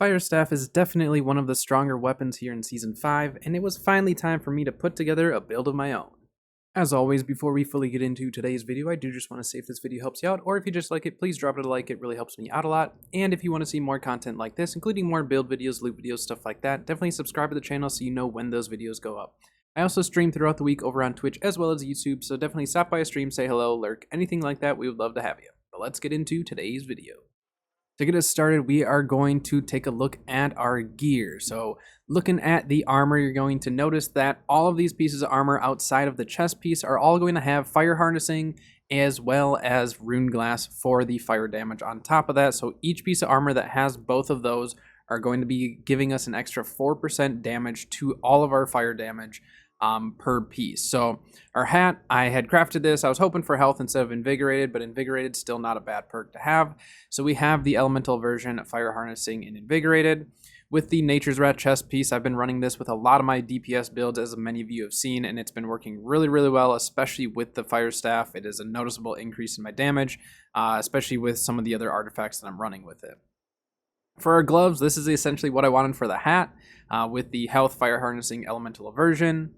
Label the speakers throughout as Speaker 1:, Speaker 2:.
Speaker 1: Fire Staff is definitely one of the stronger weapons here in Season 5, and it was finally time for me to put together a build of my own. As always, before we fully get into today's video, I do just want to say if this video helps you out, or if you just like it, please drop it a like, it really helps me out a lot. And if you want to see more content like this, including more build videos, loot videos, stuff like that, definitely subscribe to the channel so you know when those videos go up. I also stream throughout the week over on Twitch as well as YouTube, so definitely stop by a stream, say hello, lurk, anything like that, we would love to have you. But let's get into today's video. To get us started, we are going to take a look at our gear. So looking at the armor, you're going to notice that all of these pieces of armor outside of the chest piece are all going to have fire harnessing as well as rune glass for the fire damage on top of that. So each piece of armor that has both of those are going to be giving us an extra 4% damage to all of our fire damage per piece. So our hat, I had crafted this. I was hoping for health instead of invigorated, but invigorated still not a bad perk to have. So we have the elemental version, fire harnessing and invigorated. With the Nature's Rat chest piece, I've been running this with a lot of my DPS builds, as many of you have seen, and it's been working really, really well, especially with the fire staff. It is a noticeable increase in my damage, especially with some of the other artifacts that I'm running with it. For our gloves, this is essentially what I wanted for the hat, with the health fire harnessing elemental aversion.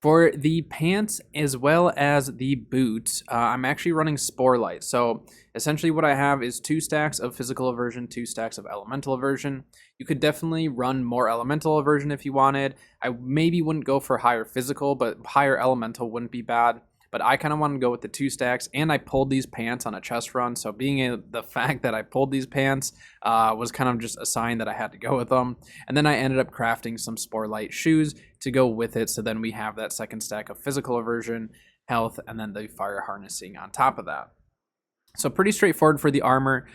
Speaker 1: For the pants as well as the boots, I'm actually running Spore Light. So essentially what I have is 2 stacks of physical aversion, 2 stacks of elemental aversion. You could definitely run more elemental aversion if you wanted. I maybe wouldn't go for higher physical, but higher elemental wouldn't be bad. But I kind of wanted to go with the 2 stacks, and I pulled these pants on a chest run. So the fact that I pulled these pants was kind of just a sign that I had to go with them. And then I ended up crafting some Spore Light shoes to go with it. So then we have that 2nd stack of physical aversion, health, and then the fire harnessing on top of that. So pretty straightforward for the armor.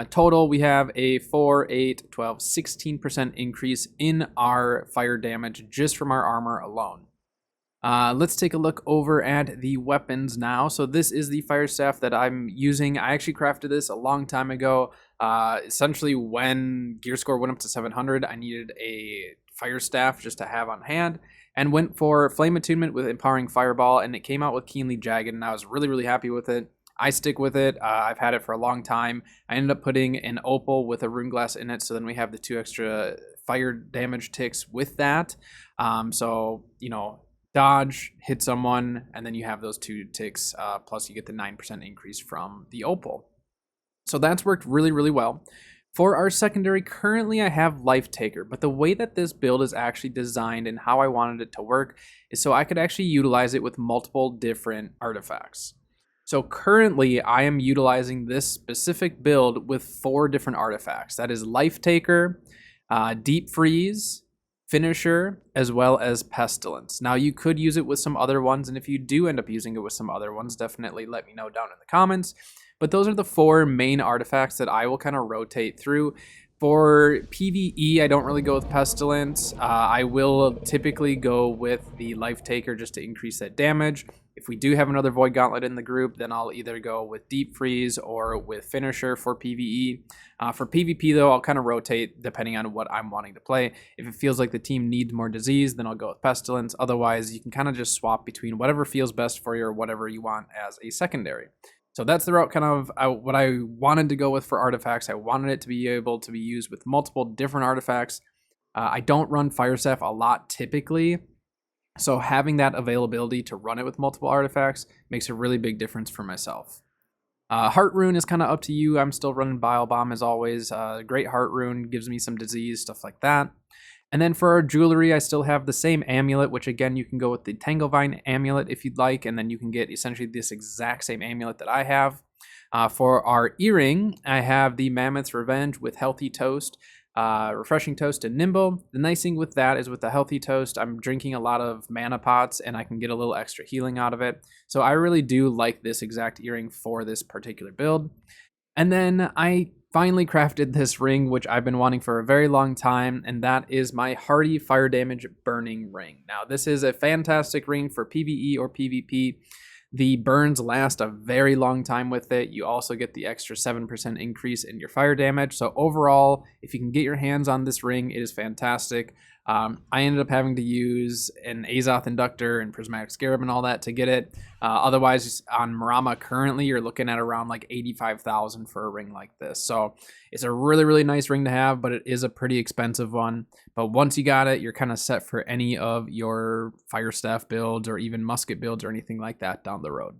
Speaker 1: Total, we have a 4, 8, 12, 16% increase in our fire damage just from our armor alone. Let's take a look over at the weapons now. So this is the fire staff that I'm using. I actually crafted this a long time ago. Essentially when gear score went up to 700, I needed a fire staff just to have on hand, and went for flame attunement with empowering fireball, and it came out with keenly jagged, and I was really, really happy with it. I stick with it. I've had it for a long time. I ended up putting an opal with a rune glass in it, so then we have the 2 extra fire damage ticks with that. So, you know, dodge, hit someone, and then you have those 2 ticks, plus you get the 9% increase from the opal. So that's worked really, really well. For our secondary, currently I have Life Taker, but the way that this build is actually designed and how I wanted it to work is so I could actually utilize it with multiple different artifacts. So currently I am utilizing this specific build with 4 different artifacts. That is Life Taker, Deep Freeze, Finisher, as well as Pestilence. Now you could use it with some other ones, and if you do end up using it with some other ones, definitely let me know down in the comments. But those are the 4 main artifacts that I will kind of rotate through. For PvE, I don't really go with Pestilence. I will typically go with the Life Taker just to increase that damage. If we do have another Void Gauntlet in the group, then I'll either go with Deep Freeze or with Finisher for PvE. For PvP, though, I'll kind of rotate depending on what I'm wanting to play. If it feels like the team needs more disease, then I'll go with Pestilence. Otherwise, you can kind of just swap between whatever feels best for you or whatever you want as a secondary. So that's the route kind of what I wanted to go with for artifacts. I wanted it to be able to be used with multiple different artifacts. I don't run Fire Staff a lot typically, so having that availability to run it with multiple artifacts makes a really big difference for myself. Heart Rune is kind of up to you. I'm still running Bile Bomb as always. Great Heart Rune gives me some disease, stuff like that. And then for our jewelry, I still have the same amulet, which again, you can go with the Tanglevine amulet if you'd like, and then you can get essentially this exact same amulet that I have. For our earring, I have the Mammoth's Revenge with Healthy Toast, Refreshing Toast, and Nimble. The nice thing with that is with the Healthy Toast, I'm drinking a lot of mana pots, and I can get a little extra healing out of it. So I really do like this exact earring for this particular build. And then I finally crafted this ring, which I've been wanting for a very long time, and that is my Hardy Fire Damage Burning Ring. Now, this is a fantastic ring for PvE or PvP. The burns last a very long time with it. You also get the extra 7% increase in your fire damage. So overall, if you can get your hands on this ring, it is fantastic. I ended up having to use an Azoth Inductor and Prismatic Scarab and all that to get it. Otherwise, on Marama currently, you're looking at around like 85,000 for a ring like this. So it's a really, really nice ring to have, but it is a pretty expensive one. But once you got it, you're kind of set for any of your Fire Staff builds or even musket builds or anything like that down the road.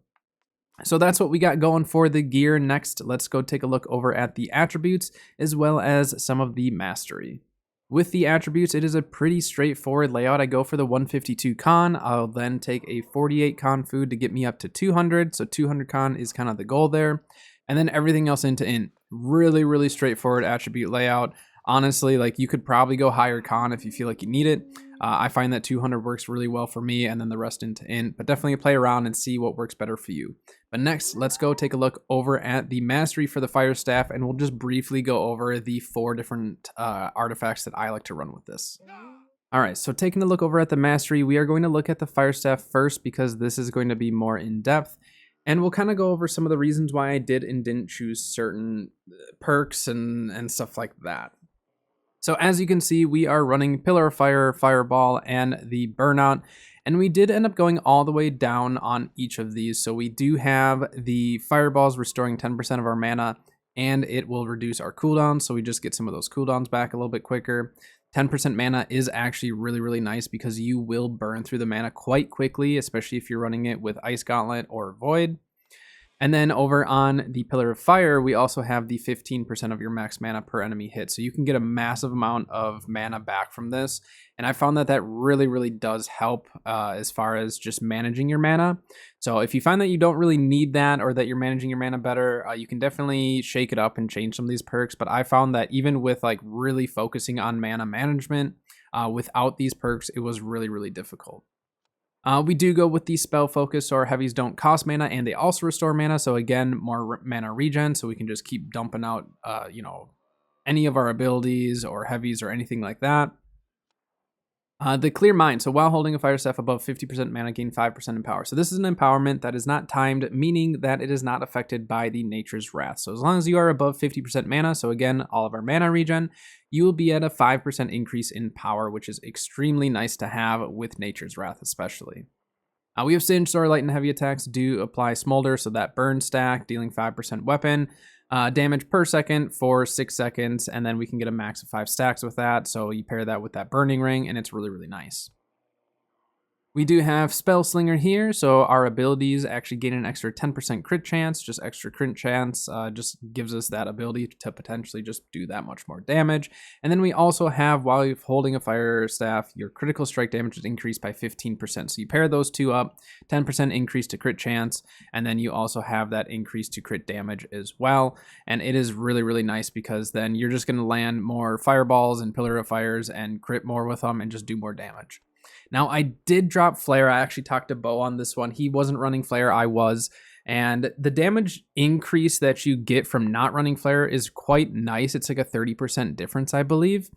Speaker 1: So that's what we got going for the gear. Next, let's go take a look over at the attributes as well as some of the mastery. With the attributes, it is a pretty straightforward layout. I go for the 152 con. I'll then take a 48 con food to get me up to 200. So 200 con is kind of the goal there. And then everything else into int. Really, really straightforward attribute layout. Honestly, like you could probably go higher con if you feel like you need it. I find that 200 works really well for me and then the rest into int, but definitely play around and see what works better for you. But next, let's go take a look over at the mastery for the Fire Staff, and we'll just briefly go over the 4 different artifacts that I like to run with this. All right, so taking a look over at the mastery, we are going to look at the Fire Staff first because this is going to be more in depth. And we'll kind of go over some of the reasons why I did and didn't choose certain perks and stuff like that. So as you can see, we are running Pillar of Fire, Fireball, and the Burnout. And we did end up going all the way down on each of these. So we do have the Fireballs restoring 10% of our mana, and it will reduce our cooldowns. So we just get some of those cooldowns back a little bit quicker. 10% mana is actually really, really nice because you will burn through the mana quite quickly, especially if you're running it with Ice Gauntlet or Void. And then over on the Pillar of Fire, we also have the 15% of your max mana per enemy hit. So you can get a massive amount of mana back from this. And I found that that really, really does help as far as just managing your mana. So if you find that you don't really need that or that you're managing your mana better, you can definitely shake it up and change some of these perks. But I found that even with like really focusing on mana management, without these perks, it was really, really difficult. We do go with the spell focus, so our heavies don't cost mana and they also restore mana. So again, more mana regen, so we can just keep dumping out, any of our abilities or heavies or anything like that. The Clear Mind. So while holding a Fire Staff above 50% mana, gain 5% in power. So this is an empowerment that is not timed, meaning that it is not affected by the Nature's Wrath. So as long as you are above 50% mana, so again, all of our mana regen, you will be at a 5% increase in power, which is extremely nice to have with Nature's Wrath especially. We have Singe, so our light and heavy attacks do apply Smolder, so that burn stack, dealing 5% weapon damage per second for 6 seconds, and then we can get a max of 5 stacks with that, so you pair that with that burning ring, and it's really, really nice. We do have Spell Slinger here, so our abilities actually gain an extra 10% crit chance. Just extra crit chance just gives us that ability to potentially just do that much more damage. And then we also have, while you're holding a Fire Staff, your critical strike damage is increased by 15%. So you pair those two up, 10% increase to crit chance, and then you also have that increase to crit damage as well. And it is really, really nice because then you're just going to land more Fireballs and Pillar of Fires and crit more with them and just do more damage. Now, I did drop Flare. I actually talked to Bo on this one. He wasn't running Flare. I was. And the damage increase that you get from not running Flare is quite nice. It's like a 30% difference, I believe.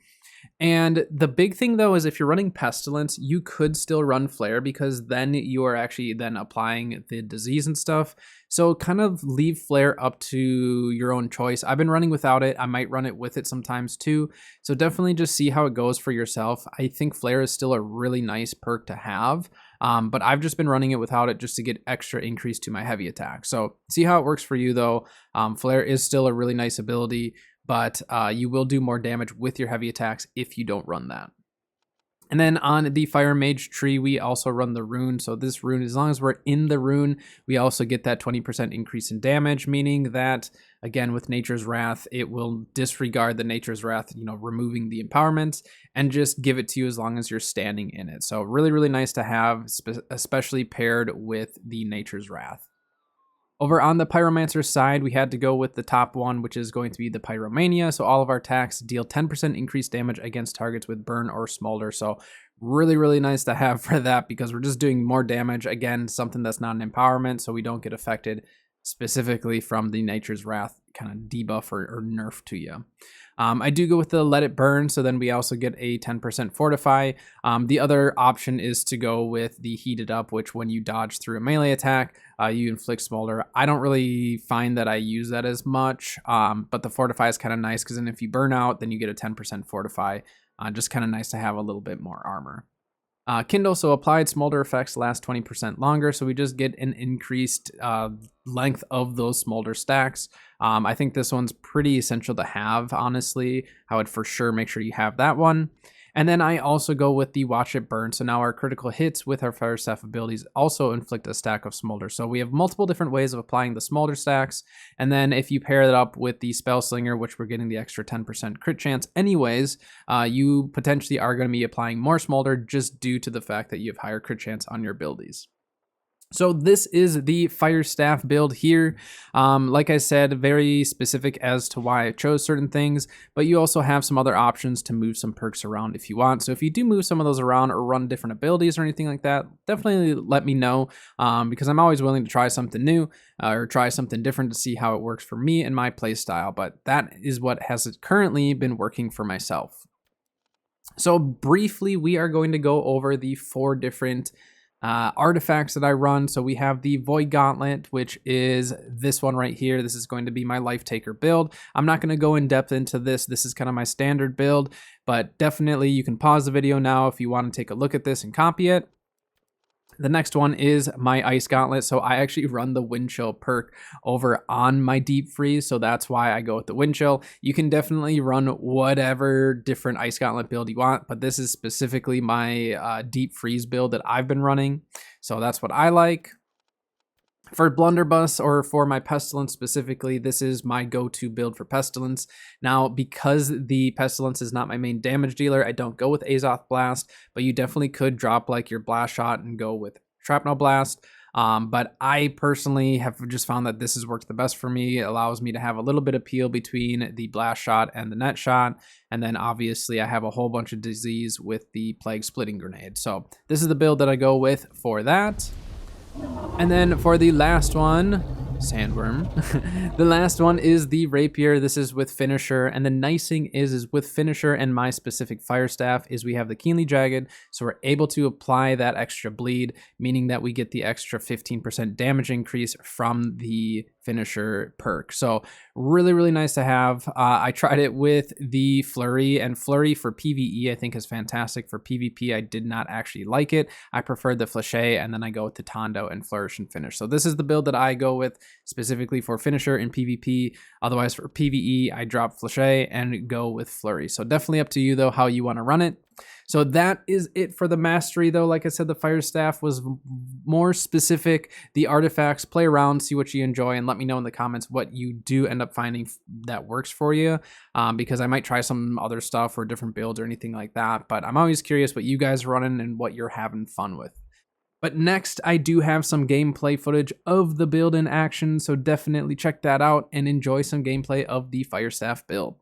Speaker 1: And the big thing, though, is if you're running Pestilence, you could still run Flare because then you are actually then applying the disease and stuff. So kind of leave Flare up to your own choice. I've been running without it. I might run it with it sometimes too. So definitely just see how it goes for yourself. I think Flare is still a really nice perk to have. But I've just been running it without it just to get extra increase to my heavy attack. So see how it works for you, though. Flare is still a really nice ability, but you will do more damage with your heavy attacks if you don't run that. And then on the Fire Mage tree, we also run the rune. So this rune, as long as we're in the rune, we also get that 20% increase in damage, meaning that, again, with Nature's Wrath, it will disregard the Nature's Wrath, removing the empowerments, and just give it to you as long as you're standing in it. So really, really nice to have, especially paired with the Nature's Wrath. Over on the Pyromancer side, we had to go with the top one, which is going to be the Pyromania. So all of our attacks deal 10% increased damage against targets with Burn or Smolder. So really, really nice to have for that because we're just doing more damage. Again, something that's not an empowerment, so we don't get affected specifically from the Nature's Wrath kind of debuff or nerf to you. I do go with the Let It Burn, so then we also get a 10% Fortify. The other option is to go with the Heated Up, which when you dodge through a melee attack, you inflict Smolder. I don't really find that I use that as much, but the Fortify is kind of nice because then if you burn out, then you get a 10% Fortify Just kind of nice to have a little bit more armor. Kindle, so applied smolder effects last 20% longer, so we just get an increased length of those smolder stacks. I think this one's pretty essential to have, honestly. I would for sure make sure you have that one. And then I also go with the Watch It Burn. So now our critical hits with our Fire Staff abilities also inflict a stack of smolder. So we have multiple different ways of applying the smolder stacks. And then if you pair that up with the Spell Slinger, which we're getting the extra 10% crit chance anyways, you potentially are going to be applying more smolder just due to the fact that you have higher crit chance on your abilities. So this is the Fire Staff build here. Like I said, very specific as to why I chose certain things, but you also have some other options to move some perks around if you want. So if you do move some of those around or run different abilities or anything like that, definitely let me know, because I'm always willing to try something new or try something different to see how it works for me and my playstyle. But that is what has currently been working for myself. So briefly, we are going to go over the 4 different artifacts that I run. So we have the Void Gauntlet, which is this one right here. This is going to be my Life Taker build. I'm not going to go in depth into this. This is kind of my standard build, but definitely you can pause the video now if you want to take a look at this and copy it. The next one is my Ice Gauntlet. So I actually run the Wind Chill perk over on my Deep Freeze. So that's why I go with the Wind Chill. You can definitely run whatever different Ice Gauntlet build you want, but this is specifically my Deep Freeze build that I've been running. So that's what I like. For Blunderbuss, or for my Pestilence specifically, this is my go-to build for Pestilence. Now, because the Pestilence is not my main damage dealer, I don't go with Azoth Blast, but you definitely could drop like your Blast Shot and go with Shrapnel Blast. But I personally have just found that this has worked the best for me. It allows me to have a little bit of peel between the Blast Shot and the Net Shot. And then obviously I have a whole bunch of disease with the Plague Splitting Grenade. So this is the build that I go with for that. And then for the last one, Sandworm, the last one is the Rapier. This is with Finisher, and the nice thing is with Finisher and my specific Fire Staff is we have the Keenly Jagged, so we're able to apply that extra bleed, meaning that we get the extra 15% damage increase from the Finisher perk. So really, really nice to have. I tried it with the Flurry, and Flurry for PvE I think is fantastic. For PvP, I did not actually like it. I preferred the Flechet, and then I go with the Tondo and Flourish and Finish. So this is the build that I go with specifically for Finisher in PvP. Otherwise, for PvE, I drop Flechet and go with Flurry. So definitely up to you, though, how you want to run it. So that is it for the mastery, though. Like I said, the Fire Staff was more specific. The artifacts, play around, see what you enjoy, and let me know in the comments what you do end up finding that works for you, because I might try some other stuff or different builds or anything like that. But I'm always curious what you guys are running and what you're having fun with. But next, I do have some gameplay footage of the build in action, so definitely check that out and enjoy some gameplay of the Fire Staff build.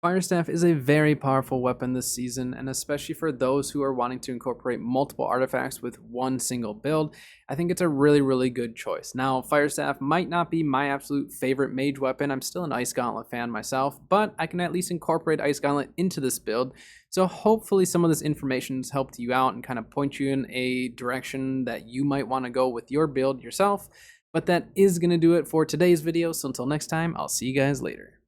Speaker 1: Fire Staff is a very powerful weapon this season, and especially for those who are wanting to incorporate multiple artifacts with one single build, I think it's a really good choice. Now, Fire Staff might not be my absolute favorite mage weapon. I'm still an Ice Gauntlet fan myself, but I can at least incorporate Ice Gauntlet into this build, so hopefully some of this information has helped you out and kind of point you in a direction that you might want to go with your build yourself. But that is going to do it for today's video, so until next time, I'll see you guys later.